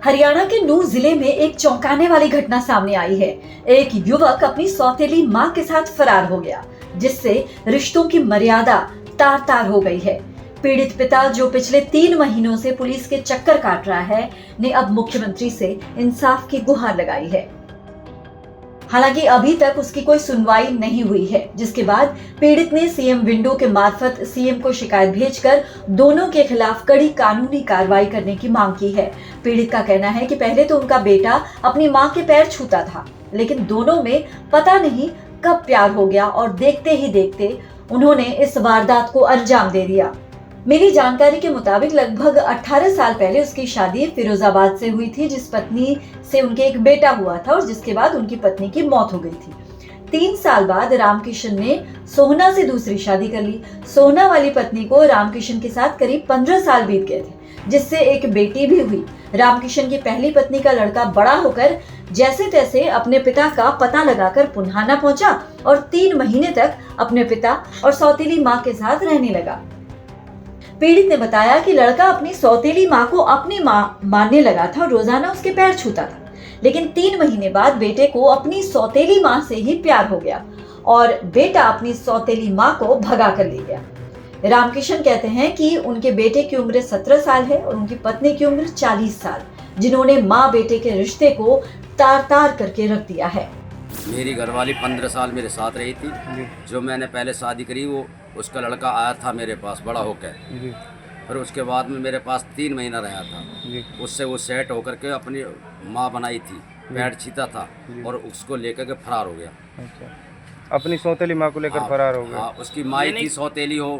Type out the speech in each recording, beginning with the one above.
हरियाणा के नूंह जिले में एक चौंकाने वाली घटना सामने आई है। एक युवक अपनी सौतेली मां के साथ फरार हो गया, जिससे रिश्तों की मर्यादा तार तार हो गई है। पीड़ित पिता, जो पिछले 3 महीनों से पुलिस के चक्कर काट रहा है, ने अब मुख्यमंत्री से इंसाफ की गुहार लगाई है। हालांकि अभी तक उसकी कोई सुनवाई नहीं हुई है, जिसके बाद पीड़ित ने सीएम विंडो के मार्फत सीएम को शिकायत भेजकर दोनों के खिलाफ कड़ी कानूनी कार्रवाई करने की मांग की है। पीड़ित का कहना है कि पहले तो उनका बेटा अपनी मां के पैर छूता था, लेकिन दोनों में पता नहीं कब प्यार हो गया और देखते ही देखते उन्होंने इस वारदात को अंजाम दे दिया। मेरी जानकारी के मुताबिक लगभग 18 साल पहले उसकी शादी फिरोजाबाद से हुई थी, जिस पत्नी से उनके एक बेटा हुआ था और जिसके बाद उनकी पत्नी की मौत हो गई थी। 3 साल बाद रामकिशन ने सोहना से दूसरी शादी कर ली। सोहना वाली पत्नी को रामकिशन के साथ करीब 15 साल बीत गए थे, जिससे एक बेटी भी हुई। रामकिशन की पहली पत्नी का लड़का बड़ा होकर जैसे तैसे अपने पिता का पता लगाकर पुन्हाना पहुंचा और 3 महीने तक अपने पिता और सौतेली मां के साथ रहने लगा। पीड़ित ने बताया कि लड़का अपनी सौतेली मां को अपनी मां मानने लगा था और रोजाना उसके पैर छूता था, लेकिन 3 महीने बाद बेटे को अपनी सौतेली मां से ही प्यार हो गया और बेटा अपनी सौतेली मां को भगा कर ले गया। रामकिशन कहते हैं कि उनके बेटे की उम्र 17 साल है और उनकी पत्नी की उम्र 40 साल, जिन्होंने मां बेटे के रिश्ते को तार तार करके रख दिया है। मेरी घरवाली 15 साल मेरे साथ रही थी। जो मैंने पहले शादी करी, वो उसका लड़का आया था मेरे पास बड़ा होकर, फिर उसके बाद में मेरे पास 3 महीना रहा था। उससे वो सेट होकर के अपनी माँ बनाई थी, पैर छीता था और उसको लेकर के फरार हो गया। अच्छा, अपनी सौतेली माँ को लेकर फरार हो गया। उसकी माई थी सौतेली हो,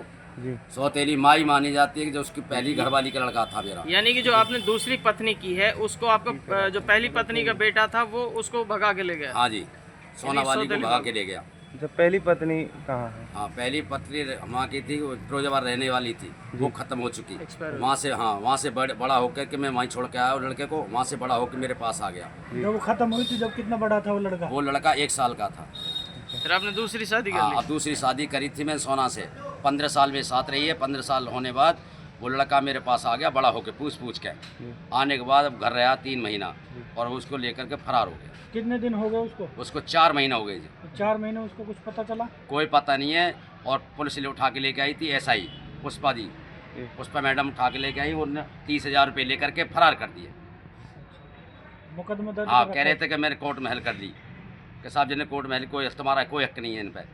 सौतेली माई मानी जाती है कि जो उसकी पहली घरवाली का लड़का था मेरा। यानी कि जो आपने दूसरी पत्नी की है, उसको आपका जो पहली पत्नी का बेटा था वो उसको भगा के ले गया। हाँ जी, सोना वाली को भगा के ले गया। जब पहली पत्नी कहाँ है? हाँ, पहली पत्नी वहाँ की थी, वो फिरोजाबाद रहने वाली थी, वो खत्म हो चुकी। वहाँ से वहाँ से बड़ा होकर के मैं वहीं छोड़ के आया और लड़के को वहाँ से बड़ा होकर मेरे पास आ गया। जब वो खत्म हुई थी, जब कितना बड़ा था वो लड़का? वो लड़का 1 साल का था। फिर आपने दूसरी शादी कर ली? अब दूसरी शादी करी थी मैं सोना से। 15 साल में साथ रही है। 15 साल होने बाद वो लड़का मेरे पास आ गया बड़ा होकर, पूछ के। आने के बाद अब घर रहा 3 महीना और उसको लेकर के फरार हो गया। कितने दिन हो गए उसको? उसको 4 महीना हो गए जी। 4 महीने उसको कुछ पता चला? कोई पता नहीं है। और पुलिस ले उठा के लेके आई थी, SI पुष्पा दी, पुष्पा मैडम उठा के लेके आई, उन्होंने 30,000 रुपये लेकर के फरार कर दिए। मुकदमा दर्ज? हाँ, कह रहे थे कि मैंने कोर्ट महल कर ली, कि साहब जी ने कोर्ट महल, कोई तुम्हारा कोई हक नहीं है इन पर।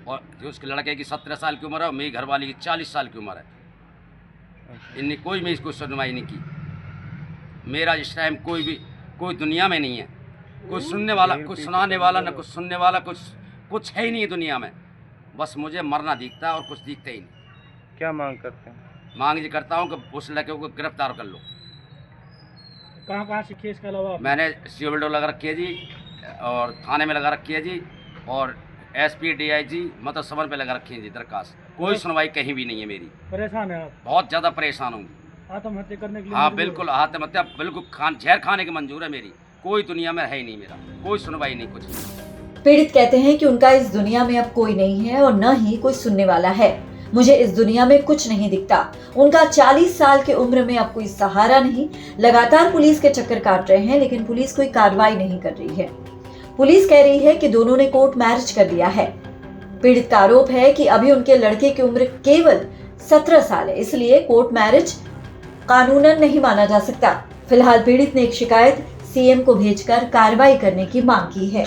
और जो उसके लड़के की 17 साल की उम्र है, मेरी घरवाली की 40 साल की उम्र है। इनने कोई मेरी कोई सुनवाई नहीं की। मेरा इस टाइम कोई दुनिया में नहीं है, कोई सुनने वाला, कुछ सुनाने वाला, न कुछ सुनने वाला, कुछ है ही नहीं दुनिया में। बस मुझे मरना दिखता है और कुछ दिखता ही नहीं। क्या मांग करते हैं? मांग ये करता हूँ कि उस लड़के को गिरफ्तार कर लो। कहाँ से केस के अलावा? मैंने सिविल लगा रखी है जी, और थाने में लगा रखी है जी, और SP DIG मतलब समन पे लगा रखी है जी दरखास्त। कोई सुनवाई कहीं भी नहीं है मेरी। परेशान है आप? बहुत ज़्यादा परेशान हूँ। आत्महत्या करने के लिए? हाँ बिल्कुल, आत्महत्या बिल्कुल, जहर खाने की मंजूर है मेरी। कोई दुनिया में है ही नहीं मेरा, कोई सुनवाई नहीं, कुछ नहीं। पीड़ित कहते हैं कि उनका इस दुनिया में अब कोई नहीं है और न ही कोई सुनने वाला है। मुझे इस दुनिया में कुछ नहीं दिखता। उनका 40 साल की उम्र में अब कोई सहारा नहीं। लगातार पुलिस के चक्कर काट रहे हैं, लेकिन पुलिस कोई कार्रवाई नहीं कर रही है। पुलिस कह रही है कि दोनों ने कोर्ट मैरिज कर लिया है। पीड़ित का आरोप है कि अभी उनके लड़के की उम्र केवल 17 साल है, इसलिए कोर्ट मैरिज कानूनन नहीं माना जा सकता। फिलहाल पीड़ित ने एक शिकायत सीएम को भेजकर कार्रवाई करने की मांग की है।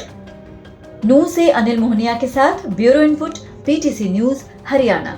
नूंह से अनिल मोहनिया के साथ bureau input, PTC news, Haryana.